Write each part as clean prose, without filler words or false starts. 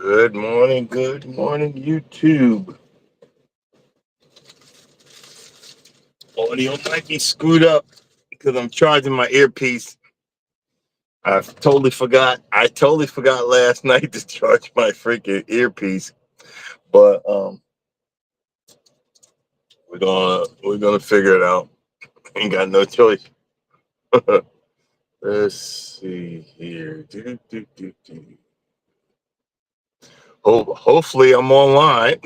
Good morning, YouTube. Audio might be screwed up because I'm charging my earpiece. I totally forgot last night to charge my freaking earpiece. But we're gonna figure it out. Ain't got no choice. Let's see here. Hopefully I'm online.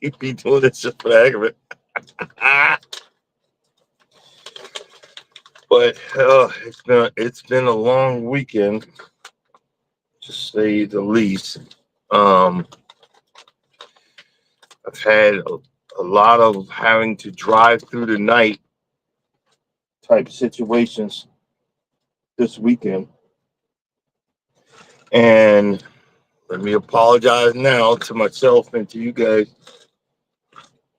Keep be doing this just for the heck of it. But it's been a long weekend, to say the least. Um, I've had a lot of having to drive through the night type situations this weekend, and let me apologize now to myself and to you guys.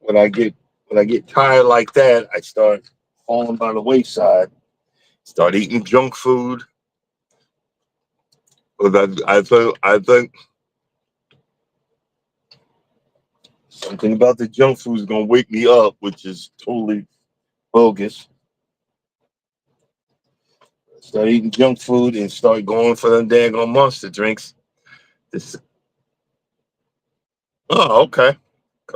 When I get when I get tired like that, I start falling by the wayside. Start eating junk food. But I think something about the junk food is gonna wake me up, which is totally bogus. Start eating junk food and start going for them daggone monster drinks. This, oh, okay.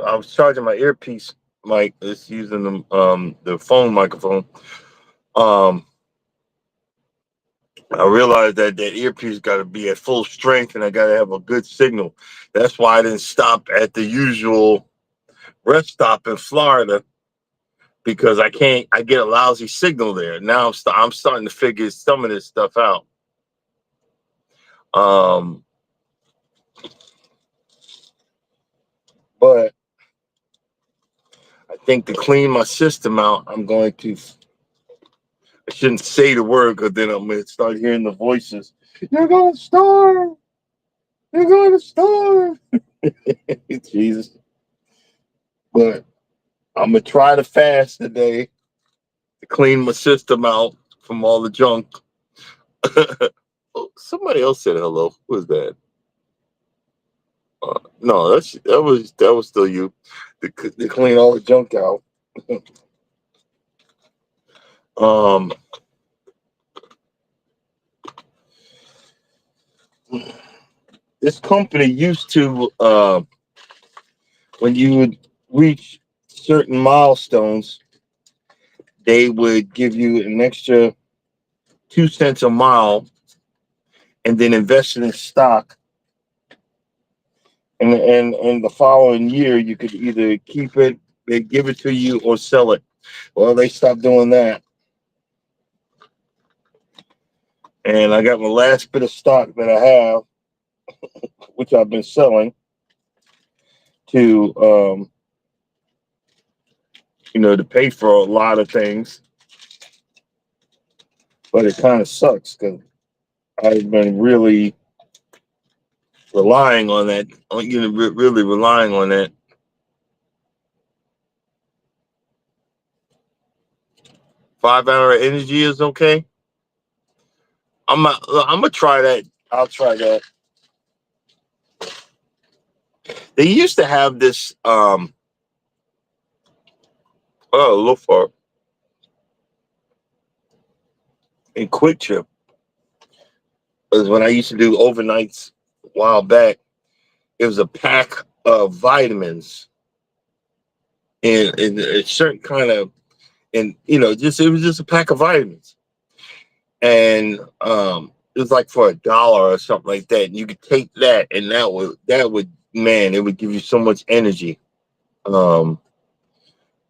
I was charging my earpiece mic. It's using the phone microphone. Um, I realized that earpiece got to be at full strength, and I got to have a good signal. That's why I didn't stop at the usual rest stop in Florida because I can't. I get a lousy signal there. Now I'm starting to figure some of this stuff out. Um, but I think to clean my system out, I'm going to. I shouldn't say the word because then I'm going to start hearing the voices. You're going to starve. You're going to starve. Jesus. But I'm going to try to fast today to clean my system out from all the junk. Oh, somebody else said hello. Who was that? No, that was still you. To clean all the junk out. um, this company used to when you would reach certain milestones, they would give you an extra 2 cents a mile and then invest it in stock. And the following year, you could either keep it, they give it to you, or sell it. Well, they stopped doing that. And I got my last bit of stock that I have, which I've been selling to, to pay for a lot of things. But it kind of sucks because I've been really relying on that, really relying on that. 5 hour energy is okay. I'm gonna try that. I'll try that. They used to have this look for in Quick Trip. Because when I used to do overnights a while back, it was a pack of vitamins and a certain kind of, and just it was just a pack of vitamins. And it was like for $1 or something like that. And you could take that and that would man, it would give you so much energy. Um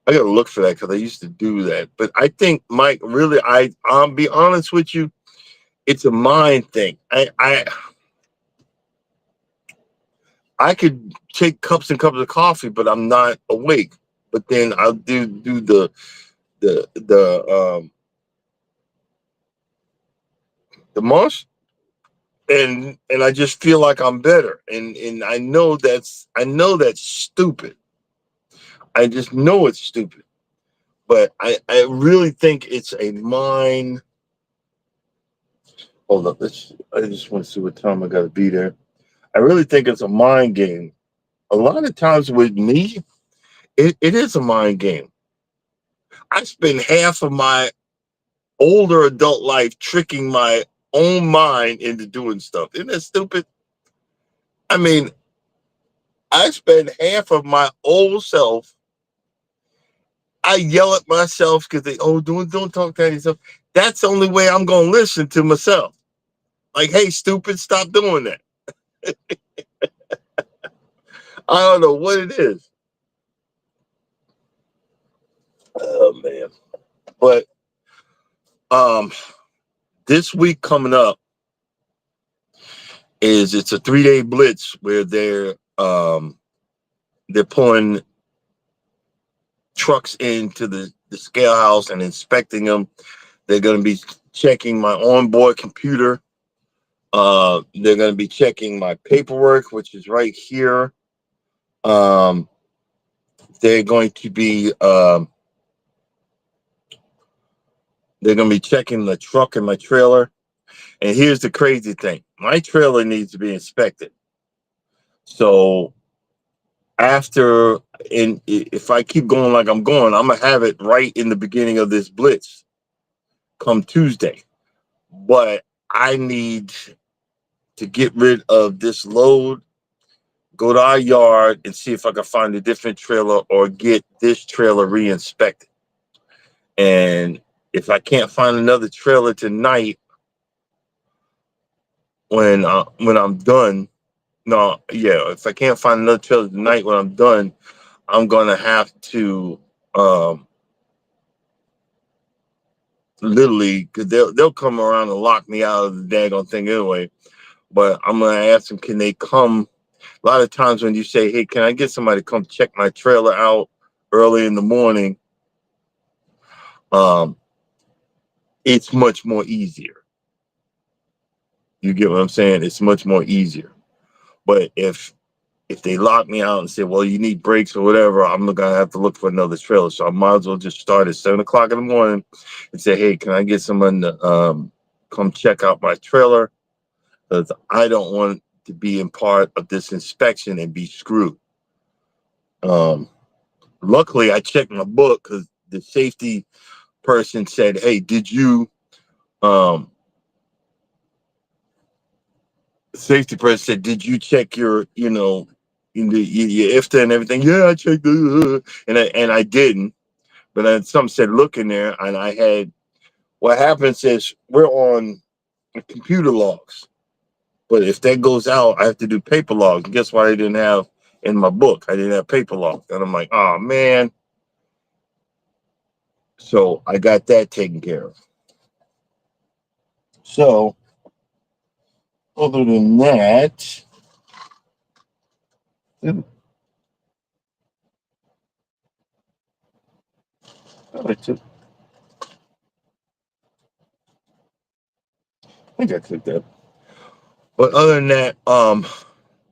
I gotta look for that because I used to do that. But I think, Mike, really, I'll be honest with you, it's a mind thing. I could take cups and cups of coffee, but I'm not awake. But then I'll do the most, and I just feel like I'm better. And I know that's stupid. I just know it's stupid. But I really think it's a mind. Hold up, I just want to see what time I gotta be there. I really think it's a mind game. A lot of times with me, it is a mind game. I spend half of my older adult life tricking my own mind into doing stuff. Isn't that stupid? I mean, I spend half of my old self. I yell at myself because don't talk to yourself. That's the only way I'm gonna listen to myself. Like, hey, stupid, stop doing that. I don't know what it is. Oh man. But um this week coming up it's a 3-day blitz where they're pulling trucks into the scale house and inspecting them. They're going to be checking my onboard computer. They're going to be checking my paperwork, which is right here. Um, they're going to be checking the truck and my trailer. And here's the crazy thing: my trailer needs to be inspected. So after, and if I keep going like I'm going, I'm gonna have it right in the beginning of this blitz come Tuesday. But I need to get rid of this load, go to our yard and see if I can find a different trailer or get this trailer re-inspected. And if I can't find another trailer tonight, when I'm done, no, yeah, if I can't find another trailer tonight when I'm done, I'm gonna have to um, literally, because they'll come around and lock me out of the daggone thing anyway. But I'm gonna ask them, can they come? A lot of times when you say, "Hey, can I get somebody to come check my trailer out early in the morning?" Um, it's much more easier. You get what I'm saying? It's much more easier. But if they lock me out and say, "Well, you need brakes or whatever," I'm gonna have to look for another trailer. So I might as well just start at 7 o'clock in the morning and say, "Hey, can I get someone to come check out my trailer?" Because I don't want to be in part of this inspection and be screwed. Um, Luckily, I checked my book because the safety person said, "Hey, did you?" Um, Safety person said, "Did you check your, your IFTA and everything?" Yeah, I checked, and I didn't. But then some said, "Look in there," and I had. What happens is we're on computer logs, but if that goes out, I have to do paper logs. And guess what? I didn't have in my book. I didn't have paper logs, and I'm like, "Oh man!" So I got that taken care of. So other than that, I took, I think I took that. But other than that,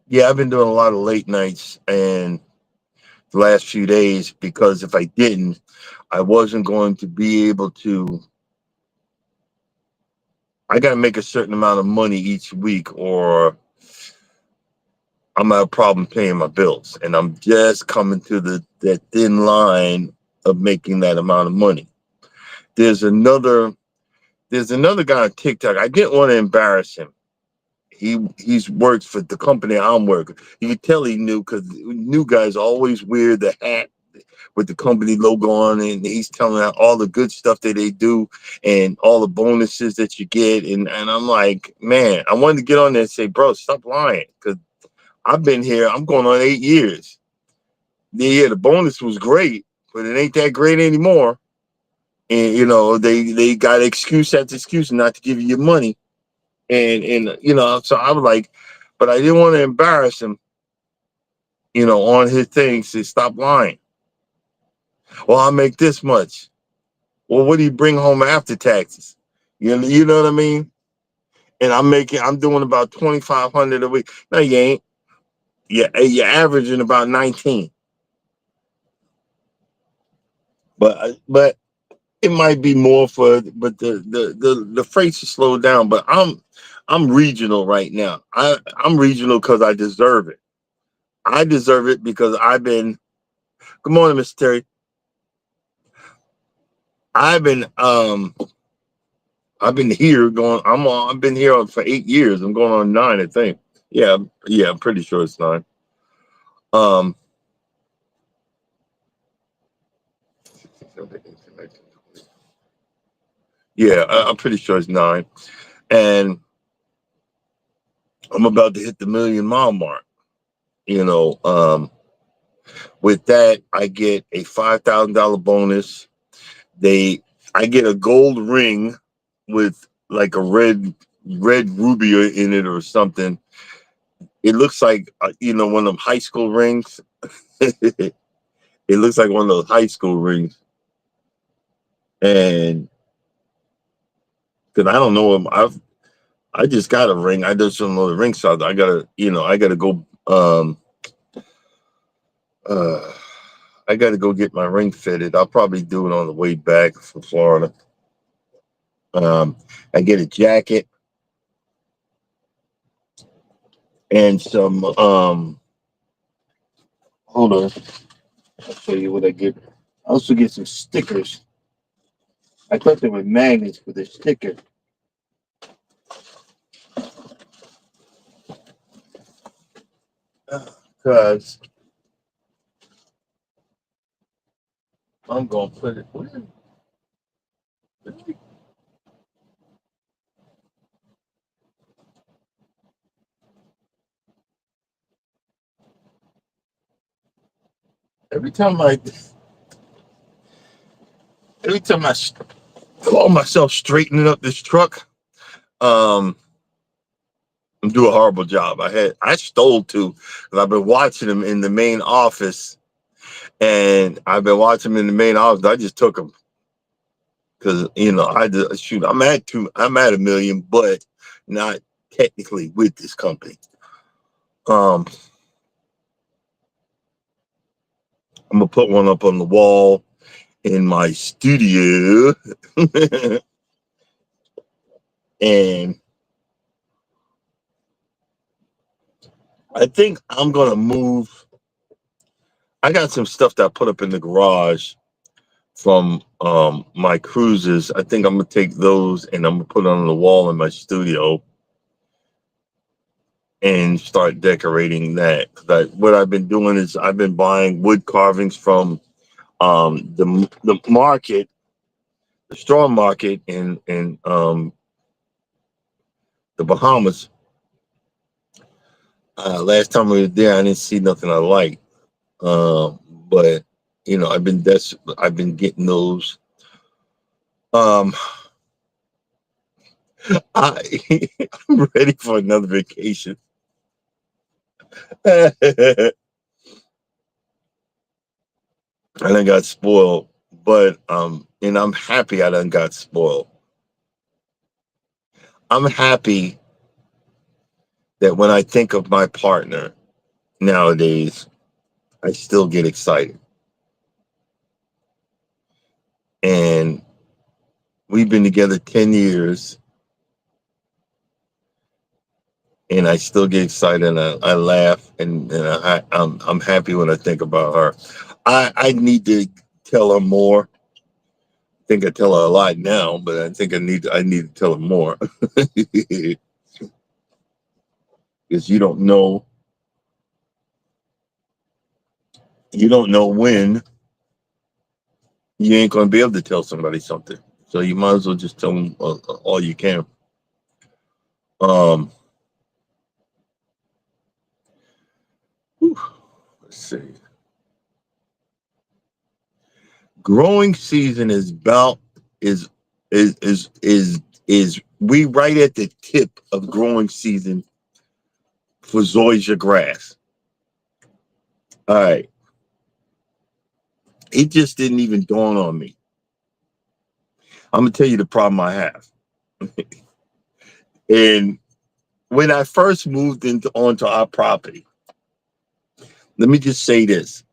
yeah, I've been doing a lot of late nights and the last few days because if I didn't, I wasn't going to be able to. I got to make a certain amount of money each week, or I'm gonna have a problem paying my bills, and I'm just coming to that thin line of making that amount of money. There's another there's another guy on TikTok. I didn't want to embarrass him. He's works for the company I'm working. You can tell he knew because new guys always wear the hat with the company logo on it, and he's telling out all the good stuff that they do and all the bonuses that you get. And I'm like, man, I wanted to get on there and say, bro, stop lying, because I've been here. I'm going on 8 years. Yeah, the bonus was great, but it ain't that great anymore. And they got excuse after excuse not to give you your money. And so I was like, but I didn't want to embarrass him, on his things to stop lying. Well, I make this much. Well, what do you bring home after taxes? You know what I mean? And I'm doing about 2,500 a week. No, you ain't. You're averaging about 19. But it might be more but the freights are slowed down. But I'm regional right now. I'm regional because I deserve it. I deserve it because I've been. Good morning, Mr. Terry. I've been I've been here going. I've been here for 8 years. I'm going on 9, I think. Yeah, yeah. I'm pretty sure it's 9. Um, yeah, I'm pretty sure it's 9, and I'm about to hit the million-mile mark. You know, with that, I get a $5,000 bonus. I get a gold ring with like a red ruby in it or something. It looks like one of them high school rings. It looks like one of those high school rings, and because I don't know I just got a ring. I just don't know the ring size. I gotta go. Uh, I gotta go get my ring fitted. I'll probably do it on the way back from Florida. I get a jacket and some. Hold on, I'll show you what I get. I also get some stickers. I thought they were magnets for the sticker. Because I'm gonna put it. Every time I, every time I call myself straightening up this truck, um, I'm doing a horrible job. I stole 2 because I've been watching them in the main office, and I've been watching them in the main office. I just took them because I just shoot. I'm at a million, but not technically with this company. Um, I'm gonna put one up on the wall in my studio, and I think I'm gonna move. I got some stuff that I put up in the garage from my cruises. I think I'm gonna take those and I'm gonna put it on the wall in my studio and start decorating that. What I've been doing is I've been buying wood carvings from the market, the straw market in the Bahamas. Last time we were there, I didn't see nothing I liked. But I've been getting those. Um, I'm ready for another vacation. I done got spoiled, but and I'm happy I done got spoiled. I'm happy that when I think of my partner nowadays, I still get excited. And we've been together 10 years, and I still get excited, and I laugh, and I'm happy when I think about her. I need to tell her more. I think I tell her a lot now, but I think I need to tell her more. Because you don't know when you ain't gonna be able to tell somebody something. So you might as well just tell them all you can. Um, whew, let's see. Growing season is is we right at the tip of growing season for zoysia grass. All right, it just didn't even dawn on me. I'm gonna tell you the problem I have. And when I first moved onto our property, let me just say this: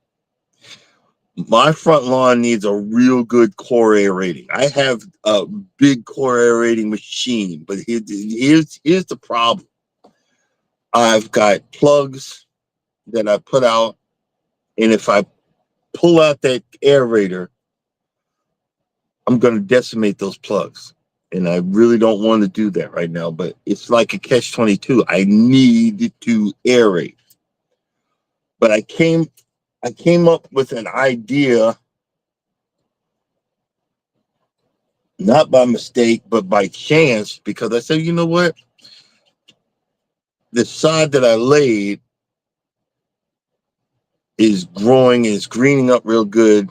My front lawn needs a real good core aerating. I have a big core aerating machine, but here's the problem. I've got plugs that I put out, and if I pull out that aerator, I'm going to decimate those plugs. And I really don't want to do that right now, but it's like a catch-22. I need to aerate. But I came up with an idea, not by mistake, but by chance, because I said, you know what? The sod that I laid is growing, is greening up real good.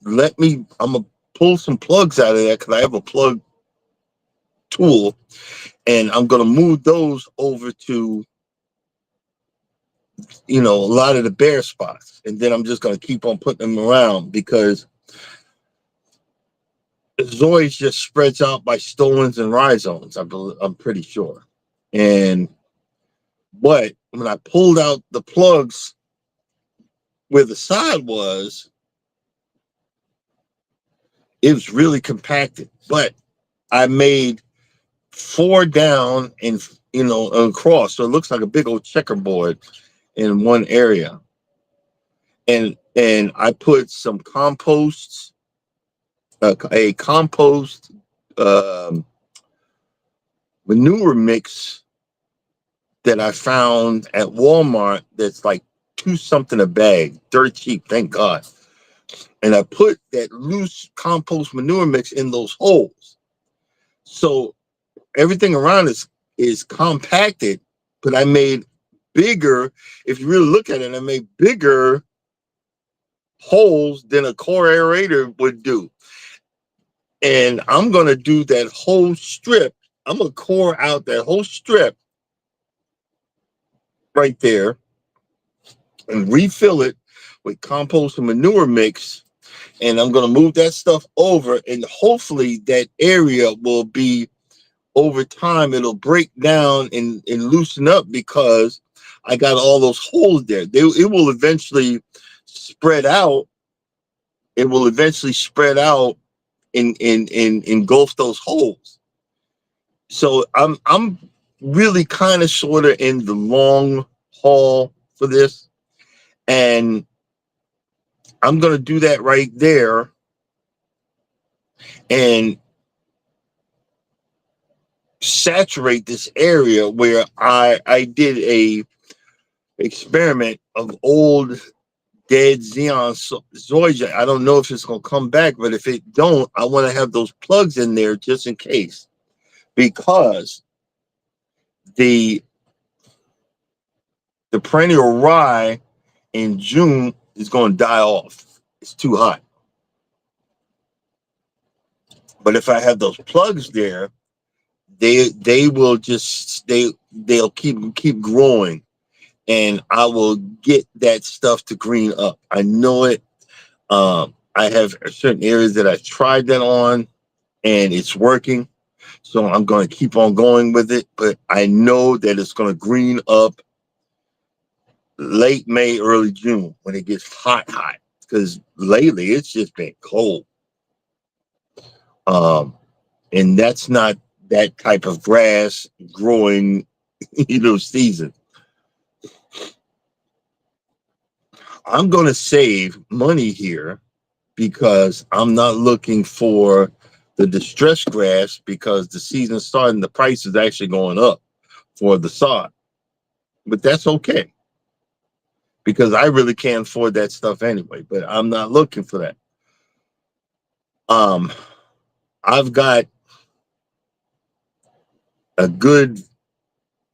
I'm gonna pull some plugs out of that because I have a plug tool, and I'm gonna move those over to, a lot of the bare spots, and then I'm just gonna keep on putting them around because the Zoysia just spreads out by stolons and rhizomes. I'm pretty sure. But when I pulled out the plugs where the sod was, it was really compacted. But I made 4 down and across, so it looks like a big old checkerboard in one area. And I put some composts, a compost manure mix that I found at Walmart that's like $2 something a bag, dirt cheap, thank God. And I put that loose compost manure mix in those holes. So everything around is compacted, but I made bigger. If you really look at it, I made bigger holes than a core aerator would do. And I'm going to do that whole strip. I'm going to core out that whole strip right there and refill it with compost and manure mix. And I'm going to move that stuff over, and hopefully that area will be, over time, it'll break down and loosen up because I got all those holes there. It will eventually spread out. It will eventually spread out and engulf those holes. So I'm really kind of sort of in the long haul for this, and I'm gonna do that right there, and saturate this area where I did a experiment of old dead Xeon Zoysia. I don't know if it's gonna come back, but if it don't, I want to have those plugs in there just in case, because the perennial rye in June is going to die off. It's too hot. But if I have those plugs there, they will just they'll keep growing, and I will get that stuff to green up. I know it. I have certain areas that I tried that on, and it's working. So I'm going to keep on going with it. But I know that it's going to green up late May, early June when it gets hot, because lately it's just been cold. And that's not that type of grass growing, season. I'm going to save money here because I'm not looking for the distressed grass, because the season's starting, the price is actually going up for the sod. But that's okay, because I really can't afford that stuff anyway, but I'm not looking for that. I've got a good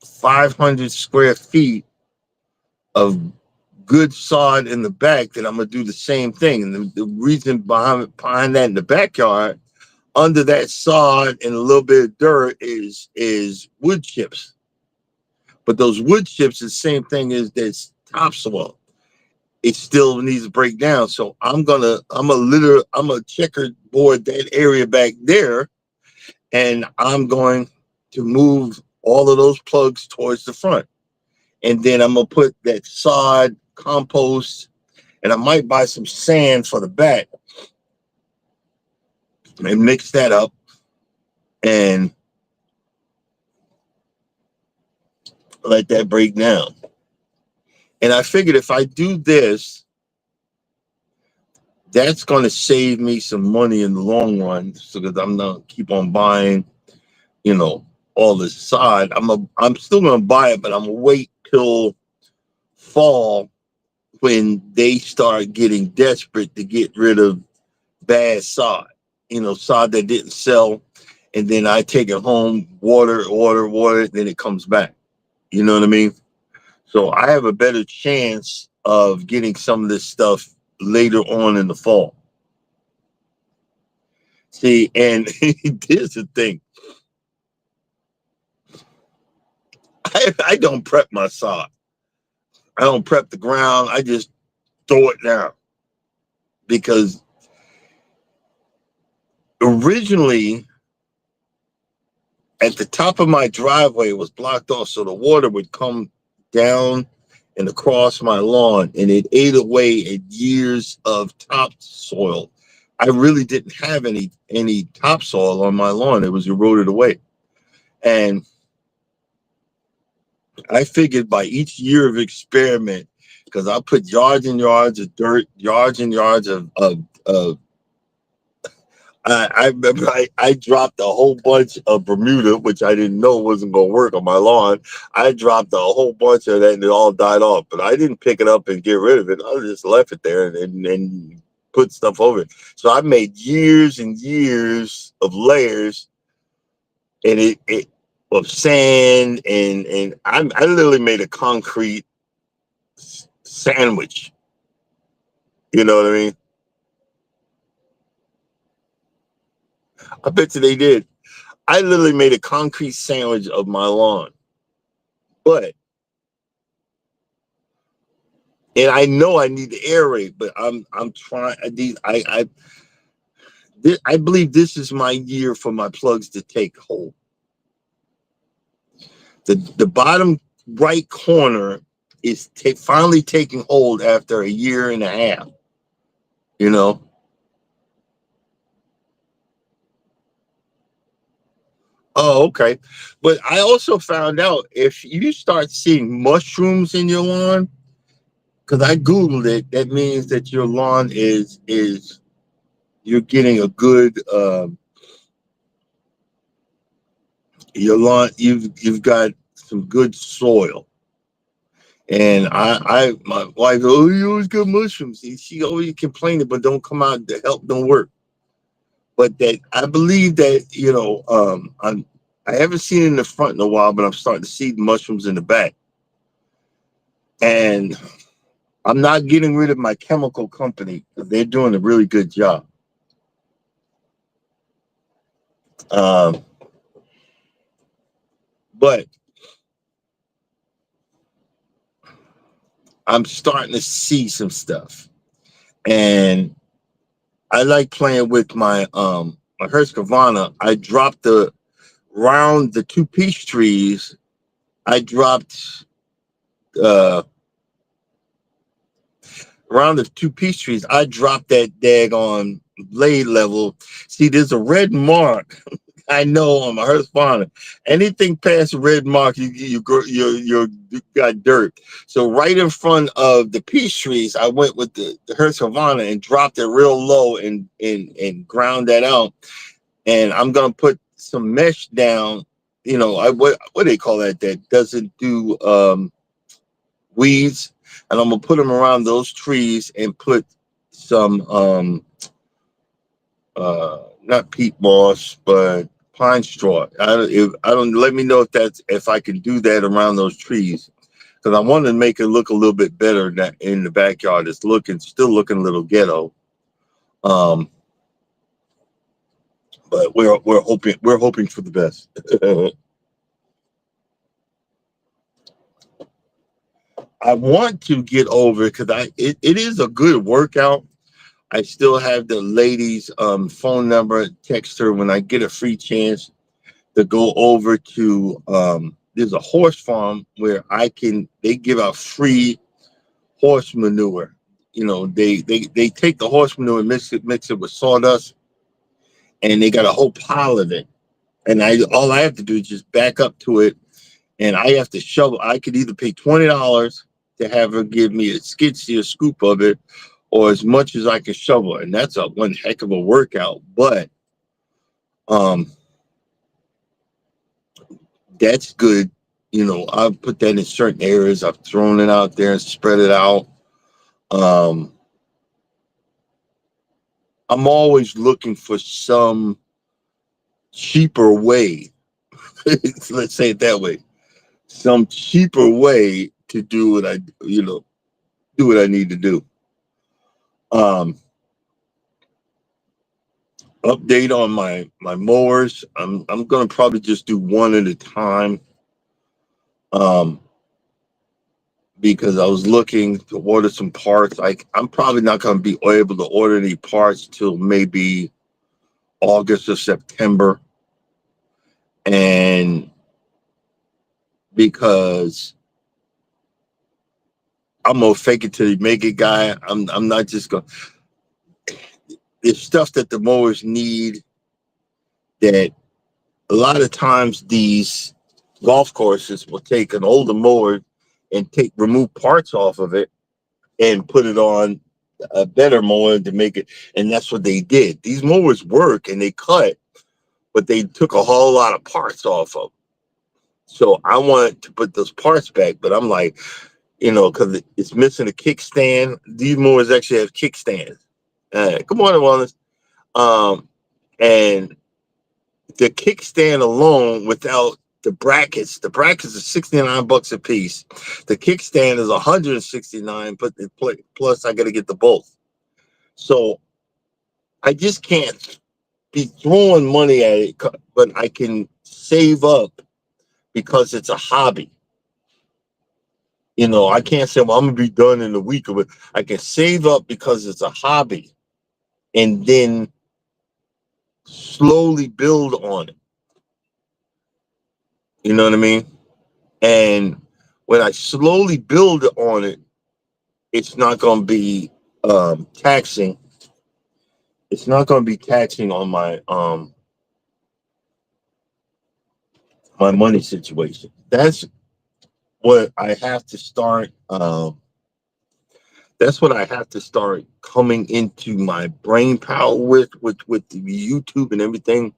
500 square feet of good sod in the back that I'm gonna do the same thing. And the reason behind that in the backyard, under that sod and a little bit of dirt, is wood chips. But those wood chips is the same thing as this topsoil. It still needs to break down. So I'm gonna checkerboard that area back there, and I'm going to move all of those plugs towards the front. And then I'm gonna put that sod, compost, and I might buy some sand for the back and mix that up and let that break down. And I figured if I do this, that's going to save me some money in the long run, so that I'm not keep on buying, you know, all this sod. I'm still going to buy it, but I'm gonna wait till fall when they start getting desperate to get rid of bad sod, you know, sod that didn't sell, and then I take it home, water, then it comes back. You know what I mean? So I have a better chance of getting some of this stuff later on in the fall. See, and here's the thing. I don't prep my sod. I don't prep the ground. I just throw it down. Because originally, at the top of my driveway, it was blocked off, so the water would come down and across my lawn, and it ate away at years of topsoil. I really didn't have any topsoil on my lawn. It was eroded away. And I figured by each year of experiment, because I put yards and yards of dirt, yards and yards of I remember I dropped a whole bunch of Bermuda, which I didn't know wasn't going to work on my lawn. I dropped a whole bunch of that and it all died off. But I didn't pick it up and get rid of it. I just left it there and put stuff over it. So I made years and years of layers, and it of sand, and I literally made a concrete sandwich. You know what I mean? I bet you they did. I literally made a concrete sandwich of my lawn. But, and I know I need to aerate, but I'm trying. I believe this is my year for my plugs to take hold. The bottom right corner is finally taking hold after a year and a half. You know. Oh, okay. But I also found out if you start seeing mushrooms in your lawn, because I Googled it, that means that your lawn is you're getting a good your lawn, you've got some good soil. And my wife, oh, you always get mushrooms. She always complaining, but don't come out, the help don't work. But that I believe that, you know, I haven't seen it in the front in a while, but I'm starting to see mushrooms in the back. And I'm not getting rid of my chemical company. They're doing a really good job. But I'm starting to see some stuff. And I like playing with my Husqvarna. I dropped around the two peach trees. I dropped around the two peach trees. I dropped that daggone blade level. See, there's a red mark. I know on my Husqvarna. Anything past a red mark, you got dirt. So right in front of the peach trees, I went with the Husqvarna and dropped it real low and ground that out. And I'm gonna put some mesh down. You know, what do they call that? That doesn't do weeds. And I'm gonna put them around those trees and put some not peat moss, but pine straw. I don't let me know if I can do that around those trees, because I want to make it look a little bit better that in the backyard. It's still looking a little ghetto. But we're hoping for the best. I want to get over because it is a good workout. I still have the lady's phone number. Text her when I get a free chance to go over to there's a horse farm where they give out free horse manure. they take the horse manure and mix it with sawdust, and they got a whole pile of it. And all I have to do is just back up to it, and I have to shovel. I could either pay $20 to have her give me a skid steer scoop of it, or as much as I can shovel, and that's a one heck of a workout. But um, that's good. I've put that in certain areas. I've thrown it out there and spread it out. Um, I'm always looking for some cheaper way. Let's say it that way. Some cheaper way to do what do what I need to do. Um, Update on my mowers. I'm gonna probably just do one at a time. Um, because I was looking to order some parts. I'm probably not gonna be able to order any parts till maybe August or September. And because I'm a fake it till you make it guy, I'm not just gonna. There's stuff that the mowers need that a lot of times these golf courses will take an older mower and remove parts off of it and put it on a better mower to make it. And that's what they did. These mowers work and they cut, but they took a whole lot of parts off of them. So I wanted to put those parts back, but I'm like, because it's missing a kickstand. These mowers actually have kickstands. Good morning, Wellness. And the kickstand alone, without the brackets are $69 a piece. The kickstand is $169, but plus I got to get the both. So I just can't be throwing money at it, but I can save up because it's a hobby. I can't say, well, I'm gonna be done in a week of it. I can save up because it's a hobby, and then slowly build on it. You know what I mean? And when I slowly build on it, it's not going to be taxing. It's not going to be taxing on my money situation. That's what I have to start. That's what I have to start coming into my brain power with the YouTube and everything.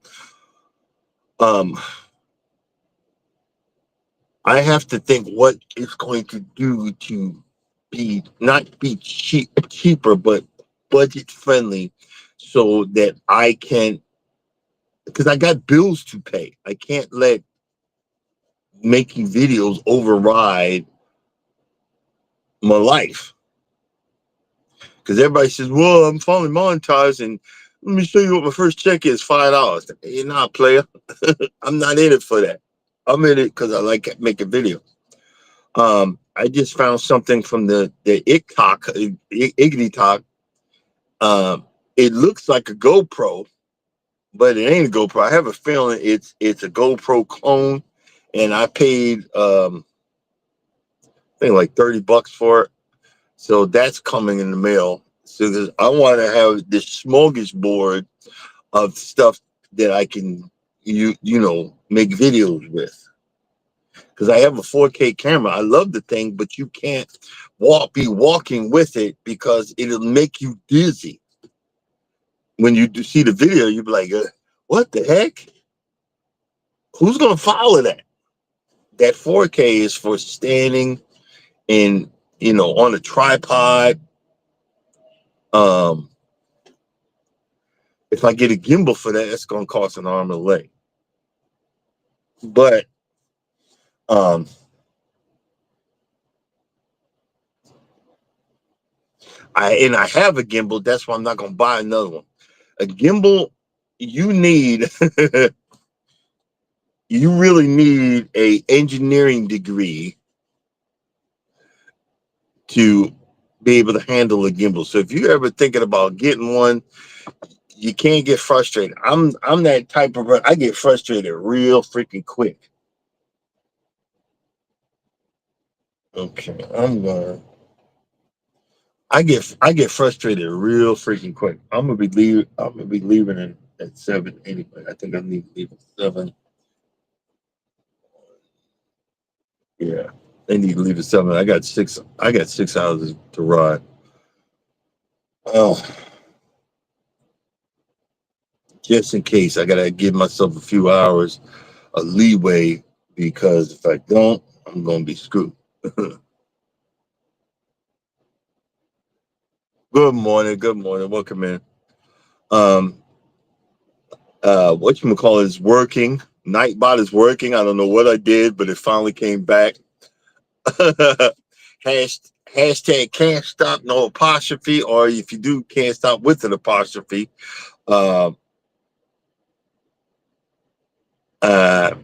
I have to think what it's going to do to not be cheaper, but budget friendly, so that I can, because I got bills to pay. I can't let making videos override my life. Because everybody says, well, I'm finally monetized, and let me show you what my first check is, $5. You're not a player. I'm not in it for that. I'm in it because I like making videos. I just found something from the Iggity Talk. It looks like a GoPro, but it ain't a GoPro. I have a feeling it's a GoPro clone, and I paid I think like $30 for it. So that's coming in the mail. So I want to have this smorgasbord of stuff that I can make videos with. Because I have a 4K camera. I love the thing, but you can't be walking with it because it'll make you dizzy. When you see the video, you'll be like, what the heck? Who's going to follow that? That 4K is for standing and, on a tripod. If I get a gimbal for that, it's going to cost an arm and a leg. But I have a gimbal. That's why I'm not going to buy another one. A gimbal, you really need a engineering degree to be able to handle a gimbal. So if you're ever thinking about getting one, you can't get frustrated. I'm that type of person. I get frustrated real freaking quick. Okay, I'm gonna I get frustrated real freaking quick. I'm gonna be leaving at 7 anyway. I think I need to leave at 7. Yeah. They need to leave at 7. I got 6 hours to ride. Oh, just in case I gotta give myself a few hours of leeway because if I don't, I'm gonna be screwed. Good morning, good morning. Welcome in. Um whatchamacallit is working. Nightbot is working. I don't know what I did, but it finally came back. Hashtag can't stop no apostrophe, or if you do can't stop with an apostrophe, uh, uh,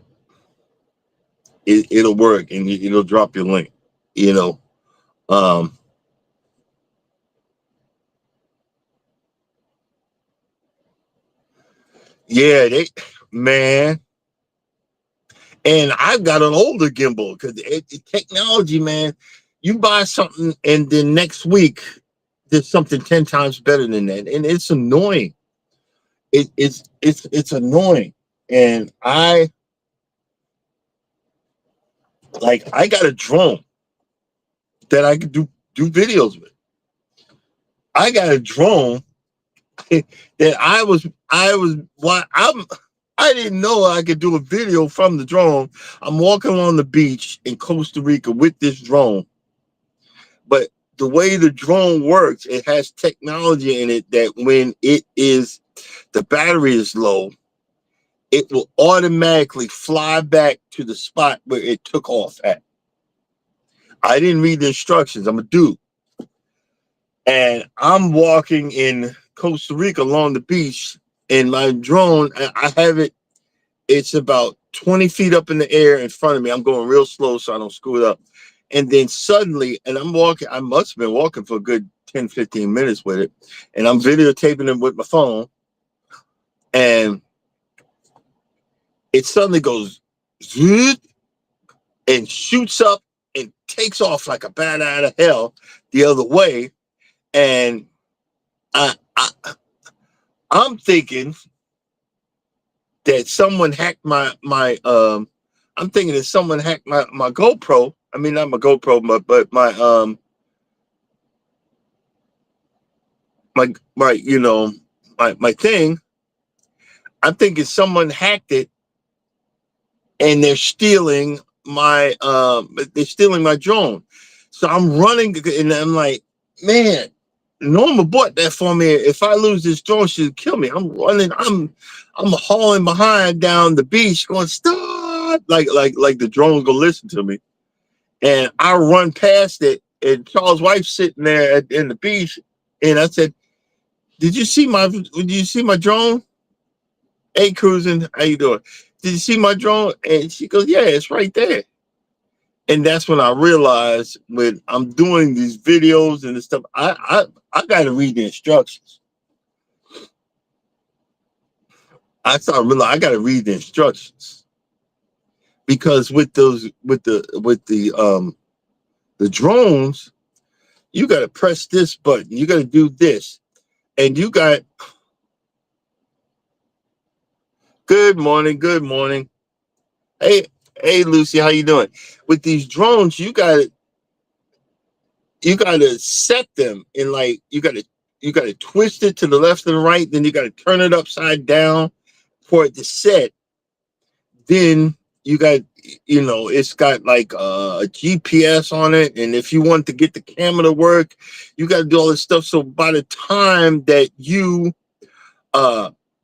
it'll work and it'll drop your link. You know, um, yeah, man. And I've got an older gimbal because technology, man. You buy something and then next week there's something 10 times better than that, and it's annoying. It's annoying, and I got a drone that I could do videos with. I got a drone that I didn't know I could do a video from the drone. I'm walking on the beach in Costa Rica with this drone, but the way the drone works, it has technology in it that when the battery is low, it will automatically fly back to the spot where it took off at. I didn't read the instructions. I'm a dude. And I'm walking in Costa Rica along the beach, and my drone, I have it, it's about 20 feet up in the air in front of me. I'm going real slow so I don't screw it up. And then suddenly, and I'm walking, I must have been walking for a good 10, 15 minutes with it. And I'm videotaping it with my phone. And it suddenly goes zoot and shoots up and takes off like a bat out of hell the other way. And I I'm thinking that someone hacked I'm thinking that someone hacked my GoPro. I mean, not my GoPro, but my my thing. I'm thinking someone hacked it and they're stealing my drone. So I'm running and I'm like, man, Norma bought that for me. If I lose this drone, she'll kill me. I'm running, I'm hauling behind down the beach, going, stop, like the drone's gonna listen to me. And I run past it, and Charles' wife's sitting there in the beach, and I said, did you see my drone? Hey, cruising, how you doing? Did you see my drone? And she goes, yeah, it's right there. And that's when I realized when I'm doing these videos and this stuff, I got to read the instructions. I started realizing I got to read the instructions because with the drones, you got to press this button, you got to do this, and you got. Good morning, good morning. Hey, Lucy, how you doing? With these drones, you gotta set them in, like, you gotta twist it to the left and the right, then you gotta turn it upside down for it to set. Then you got, it's got like a GPS on it, and if you want to get the camera to work, you got to do all this stuff. So by the time that you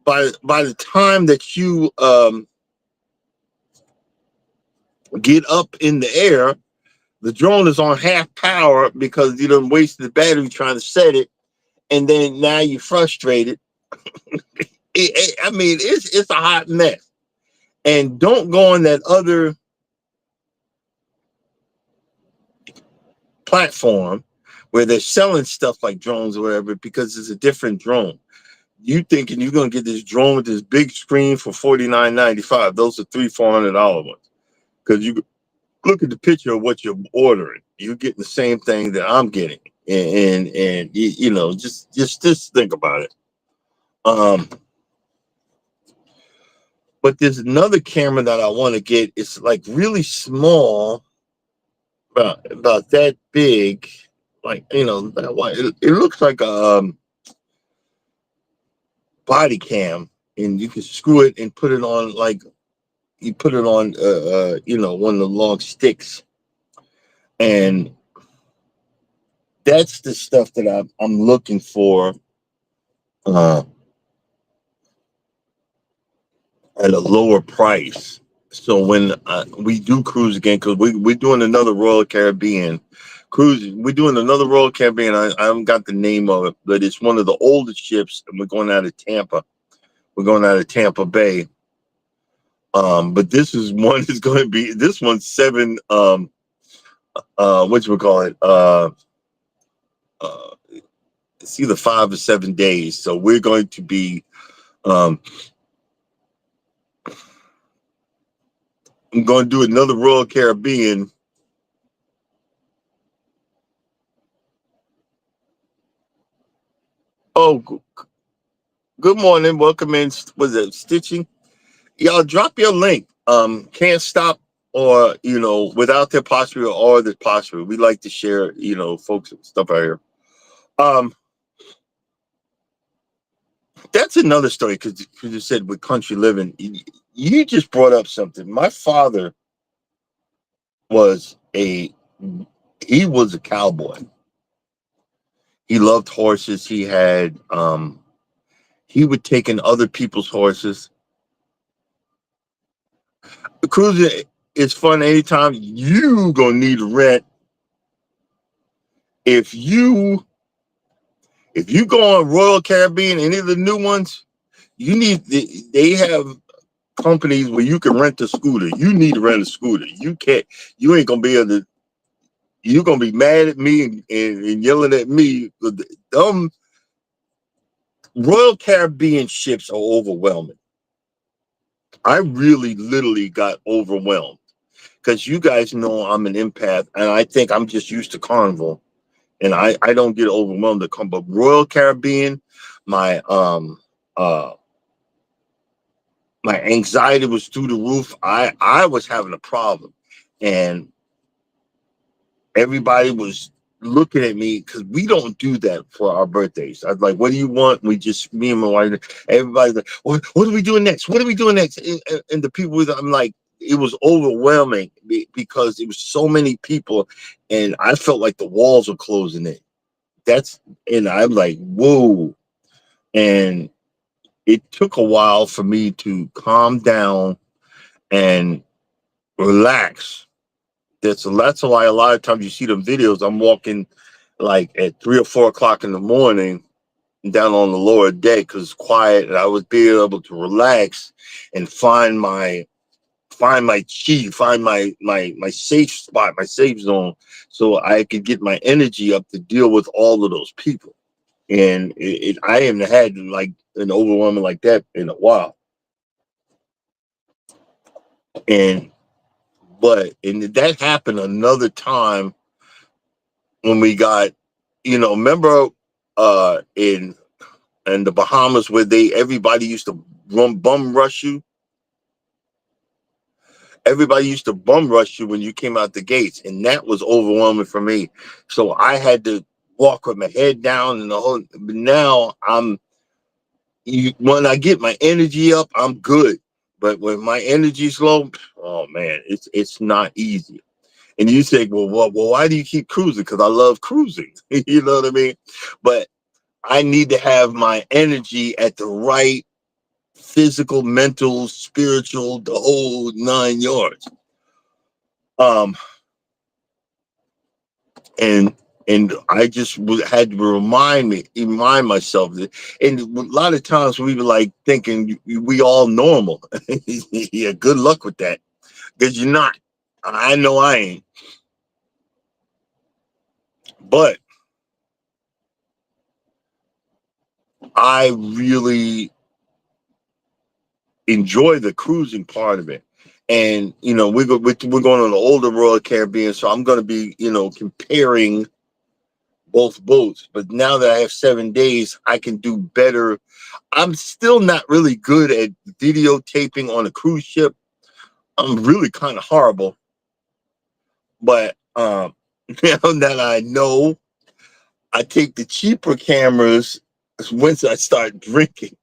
by the time that you get up in the air, the drone is on half power because you done wasted the battery trying to set it, and then now you're frustrated. I mean, it's a hot mess. And don't go on that other platform where they're selling stuff like drones or whatever, because it's a different drone. You thinking you're gonna get this drone with this big screen for $49.95? Those are $300-$400 ones. Because you look at the picture of what you're ordering, you're getting the same thing that I'm getting. and you know, just think about it. Um, but there's another camera that I want to get. It's like really small, about that big, like you know, it looks like a body cam, and you can screw it and put it on like you put it on you know, one of the long sticks, and that's the stuff that I'm looking for uh, at a lower price. So when we do cruise again, because we're doing another Royal Caribbean cruise, we're doing another Royal Caribbean. I haven't got the name of it, but it's one of the oldest ships, and we're going out of Tampa. We're going out of Tampa Bay. But this is one is going to be this one's seven. What you call it? Uh, it's either 5 or 7 days. So we're going to be. I'm going to do another Royal Caribbean. Oh, good morning. Welcome in. Was it Stitching? Y'all drop your link. Can't stop or you know without the apostrophe or the apostrophe. We like to share you know folks stuff out here. Um, that's another story because you said with country living, you just brought up something. My father was a he was a cowboy. He loved horses. He would take in other people's horses. Cruising is fun anytime. You gonna need rent if you go on Royal Caribbean, any of the new ones. You need they have companies where you can rent a scooter. You need to rent a scooter. You can't. You ain't gonna be able to. You're gonna be mad at me and yelling at me. Them Royal Caribbean ships are overwhelming. I really literally got overwhelmed because you guys know I'm an empath and I think I'm just used to Carnival and I don't get overwhelmed to come. But Royal Caribbean, my uh my anxiety was through the roof. I was having a problem, and everybody was looking at me because we don't do that for our birthdays. I was like, "What do you want?" We just me and my wife. Everybody's like, "What are we doing next? What are we doing next?" And the people with I'm like, it was overwhelming because it was so many people, and I felt like the walls were closing in. That's and I'm like, "Whoa!" And it took a while for me to calm down and relax. That's why a lot of times you see them videos. I'm walking like at 3 or 4 o'clock in the morning down on the lower deck because it's quiet, and I was being able to relax and find my chi, find my safe spot, my safe zone, so I could get my energy up to deal with all of those people. And I haven't had like an overwhelming like that in a while. And and that happened another time when we got, you know, remember in the Bahamas where everybody used to bum rush you. Everybody used to bum rush you when you came out the gates, and that was overwhelming for me. So I had to walk with my head down and the whole. But now when I get my energy up, I'm good. But when my energy's low, oh man, it's not easy. And you say, well, why do you keep cruising? Because I love cruising. You know what I mean? But I need to have my energy at the right physical, mental, spiritual, the whole 9 yards. Um, and I just had to remind myself that. And a lot of times we were like thinking we all normal. Yeah, good luck with that, because you're not. I know I ain't. But I really enjoy the cruising part of it. And you know, we're going on the older Royal Caribbean, so I'm going to be, you know, comparing both boats. But now that I have 7 days, I can do better. I'm still not really good at videotaping on a cruise ship. I'm really kind of horrible. But now that I know, I take the cheaper cameras once I start drinking.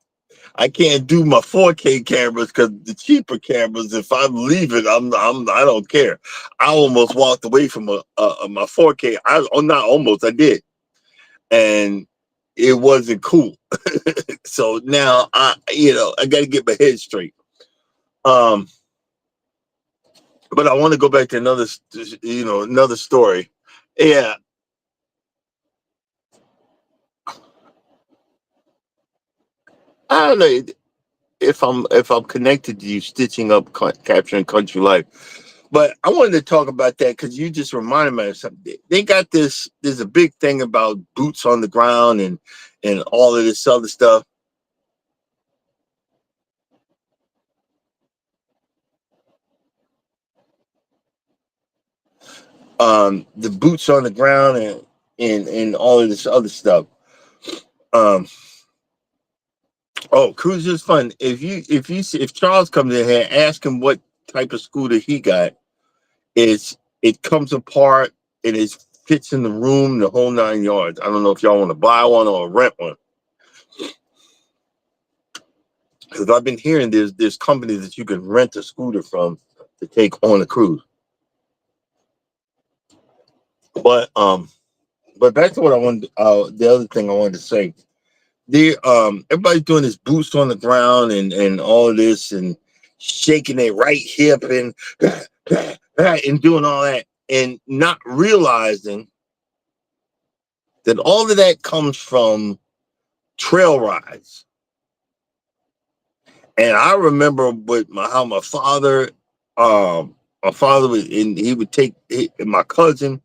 I can't do my 4K cameras because the cheaper cameras, if I'm leaving, I don't care. I almost walked away from my 4K. Not almost, I did, and it wasn't cool. So now I got to get my head straight. But I want to go back to another story. Yeah, I don't know if I'm connected to you, stitching up, capturing country life. But I wanted to talk about that because you just reminded me of something. They got this. There's a big thing about boots on the ground and all of this other stuff. The boots on the ground and all of this other stuff. Um, cruise is fun. If Charles comes in here, ask him what type of scooter he got. It comes apart and it fits in the room, the whole 9 yards. I don't know if y'all want to buy one or rent one. Because I've been hearing there's companies that you can rent a scooter from to take on a cruise. But back to what I wanted. The other thing I wanted to say. Everybody's doing this boots on the ground and all of this and shaking their right hip and and doing all that and not realizing that all of that comes from trail rides. And I remember how my father would, and he would take my cousin.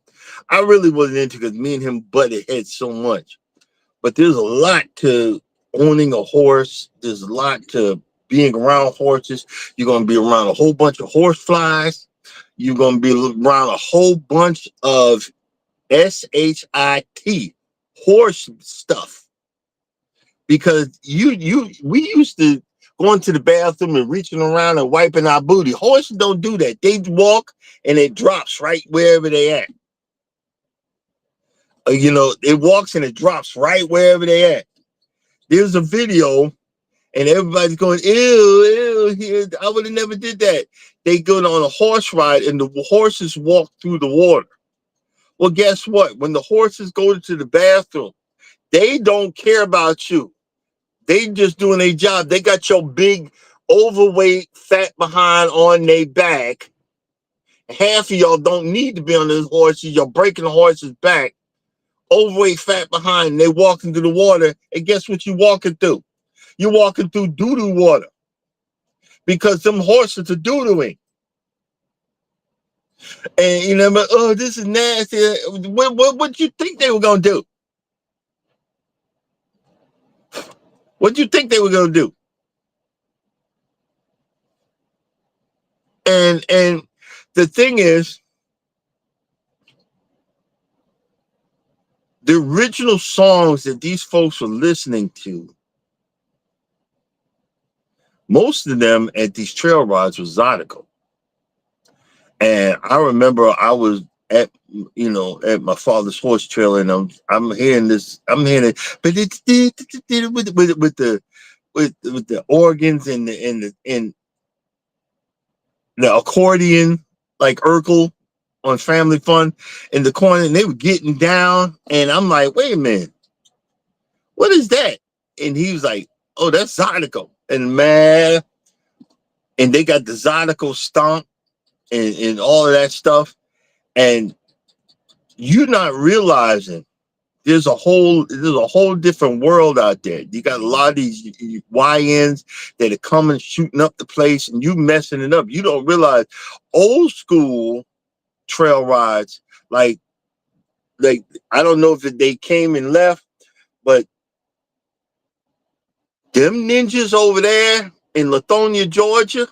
I really wasn't into because me and him butted heads so much. But there's a lot to owning a horse. There's a lot to being around horses. You're going to be around a whole bunch of horse flies. You're going to be around a whole bunch of shit horse stuff because we used to going to the bathroom and reaching around and wiping our booty. Horses don't do that. They walk and it drops right wherever they at. It walks and it drops right wherever they at. There's a video and everybody's going, ew, ew, here. I would have never did that. They go on a horse ride and the horses walk through the water. Well, guess what? When the horses go to the bathroom, they don't care about you. They just doing their job. They got your big, overweight, fat behind on their back. Half of y'all don't need to be on those horses. You're breaking the horse's back. Overweight, fat behind. They walking through the water. And guess what you walking through? You're walking through doo-doo water. Because them horses are doo-dooing. And but this is nasty. What you think they were gonna do? What you think they were gonna do? And the thing is, the original songs that these folks were listening to, most of them at these trail rides was Zydeco. And I remember I was at my father's horse trail, and I'm hearing it, but it's with the organs and the accordion like Urkel on Family Fun in the corner, and they were getting down, and I'm like, wait a minute, what is that? And he was like, oh, that's Zydeco. And man, and they got the Zydeco stomp and all of that stuff. And you're not realizing there's a whole different world out there. You got a lot of these YNs that are coming shooting up the place and you messing it up. You don't realize old school trail rides, like I don't know if they came and left, but them ninjas over there in Lithonia, Georgia,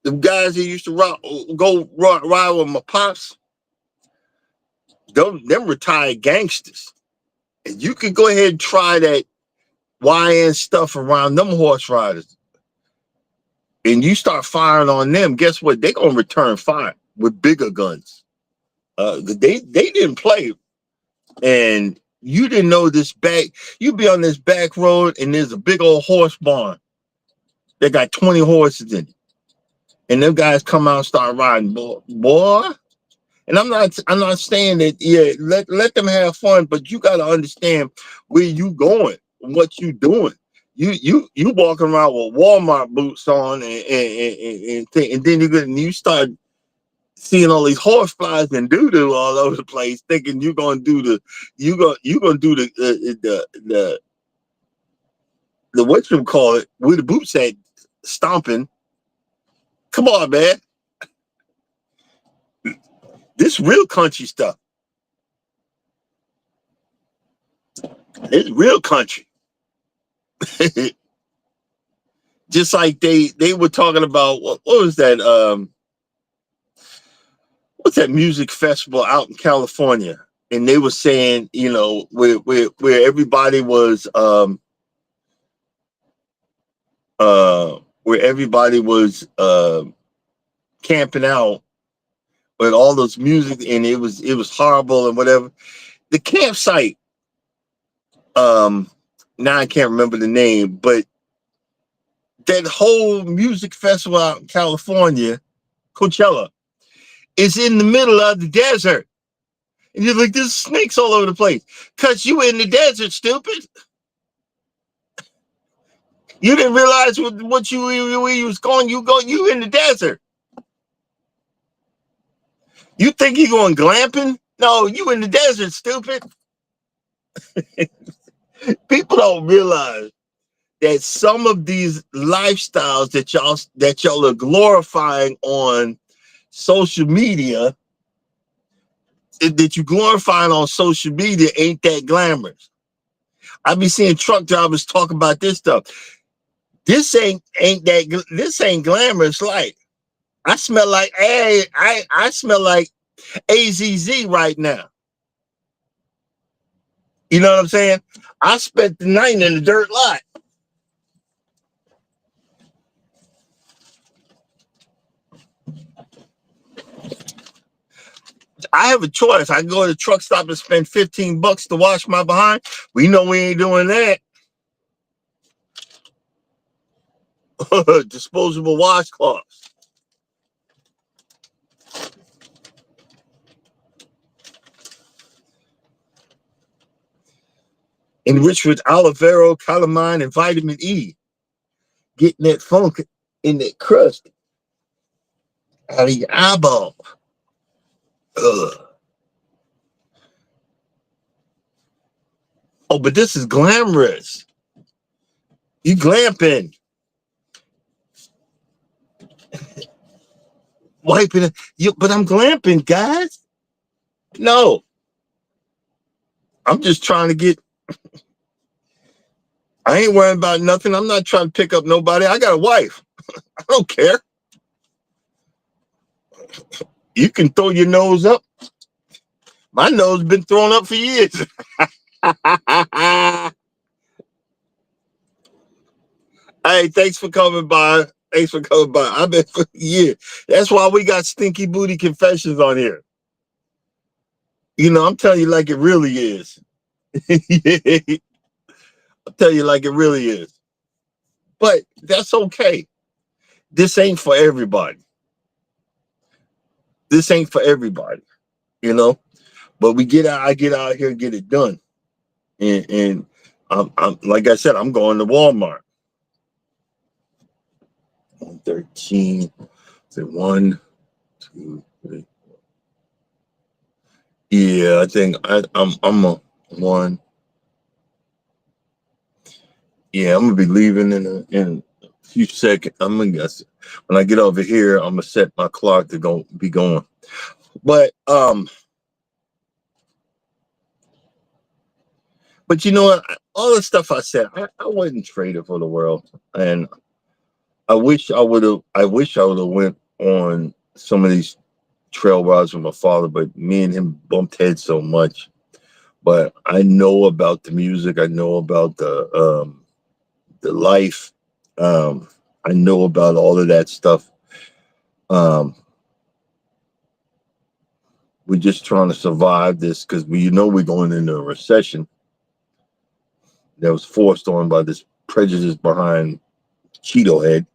the guys that used to ride with my pops, them retired gangsters. And you could go ahead and try that YN stuff around them horse riders. And you start firing on them, guess what? They're gonna return fire with bigger guns. They didn't play. And you didn't know this back. You be on this back road and there's a big old horse barn. They got 20 horses in it. And them guys come out and start riding, boy. And I'm not saying that, yeah, let them have fun, but you gotta understand where you going and what you doing. You walking around with Walmart boots on and then you start seeing all these horse flies and doo-doo all over the place, thinking you're gonna do the what you call it, where the boots at, stomping. Come on, man. This real country stuff. It's real country. Just like they were talking about what was that what's that music festival out in California, and they were saying, you know, where everybody was camping out with all those music, and it was horrible and whatever. The campsite, now I can't remember the name, but that whole music festival out in California, Coachella, is in the middle of the desert. And you're like, there's snakes all over the place. Because you in the desert, stupid. You didn't realize what you was going, you in the desert. You think you're going glamping? No, you in the desert, stupid. People don't realize that some of these lifestyles that y'all are glorifying on social media, that you glorifying on social media, ain't that glamorous. I be seeing truck drivers talk about this stuff. This ain't glamorous. Like, I smell like I smell like AZZ right now. You know what I'm saying? I spent the night in the dirt lot. I have a choice. I can go to the truck stop and spend $15 to wash my behind. We know we ain't doing that. Disposable washcloths. Enriched with aloe vera, calamine, and vitamin E. Getting that funk in that crust out of your eyeball. Ugh. Oh, but this is glamorous. You glamping. Wiping it. But I'm glamping, guys. No. I'm just trying to get. I ain't worrying about nothing. I'm not trying to pick up nobody. I got a wife. I don't care. You can throw your nose up. My nose been thrown up for years. Hey, thanks for coming by. I've been for years. That's why we got Stinky Booty Confessions on here. You know, I'm telling you like it really is. I'll tell you like it really is. But that's okay. This ain't for everybody. This ain't for everybody, you know. But I get out here and get it done. And I'm like I said, I'm going to Walmart. 13, 1, 2, 3. Yeah, I think I'm a 1. Yeah, I'm gonna be leaving in a few seconds. I'm gonna guess when I get over here, I'm gonna set my clock to be going. But you know what? All the stuff I said, I wouldn't trade it for the world. And I wish I would have went on some of these trail rides with my father, but me and him bumped heads so much. But I know about the music. I know about the life. Um, I know about all of that stuff. Um, we're just trying to survive this because we're going into a recession that was forced on by this prejudice behind Cheeto Head.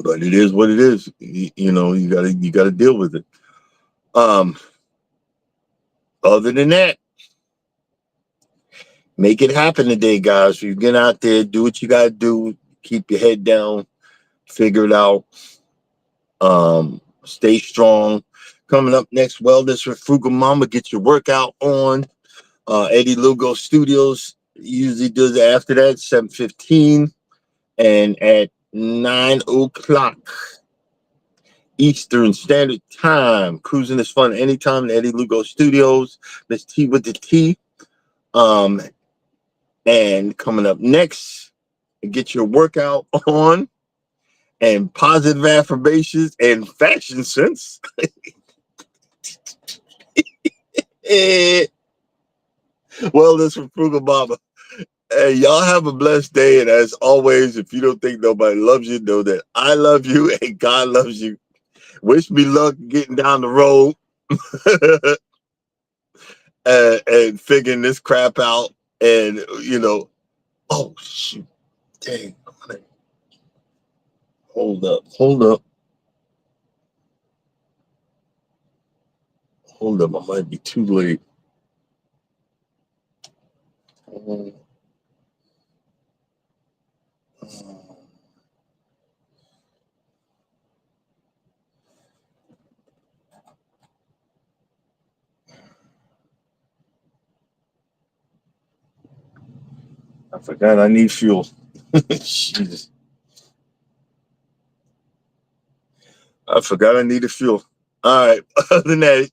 But it is what it is. You gotta deal with it. Um, other than that, make it happen today, guys. You get out there, do what you gotta do, keep your head down, figure it out. Stay strong. Coming up next, Wellness with Frugal Mama. Get your workout on. Eddie Lugo Studios usually does it after that, 7:15, and at 9 o'clock Eastern Standard Time. Cruising is fun anytime. Eddie Lugo Studios. Miss T with the T. And coming up next, get your workout on and positive affirmations and fashion sense. Wellness from Frugal Mama. Hey, y'all have a blessed day. And as always, if you don't think nobody loves you, know that I love you and God loves you. Wish me luck getting down the road and figuring this crap out. And, oh, shoot. Dang. Hold up. I might be too late. I forgot I need fuel. Jesus. I forgot I needed fuel. All right. Other than that,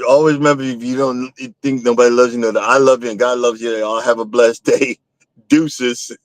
always remember, if you don't think nobody loves you, know that I love you and God loves you. Y'all have a blessed day. Deuces.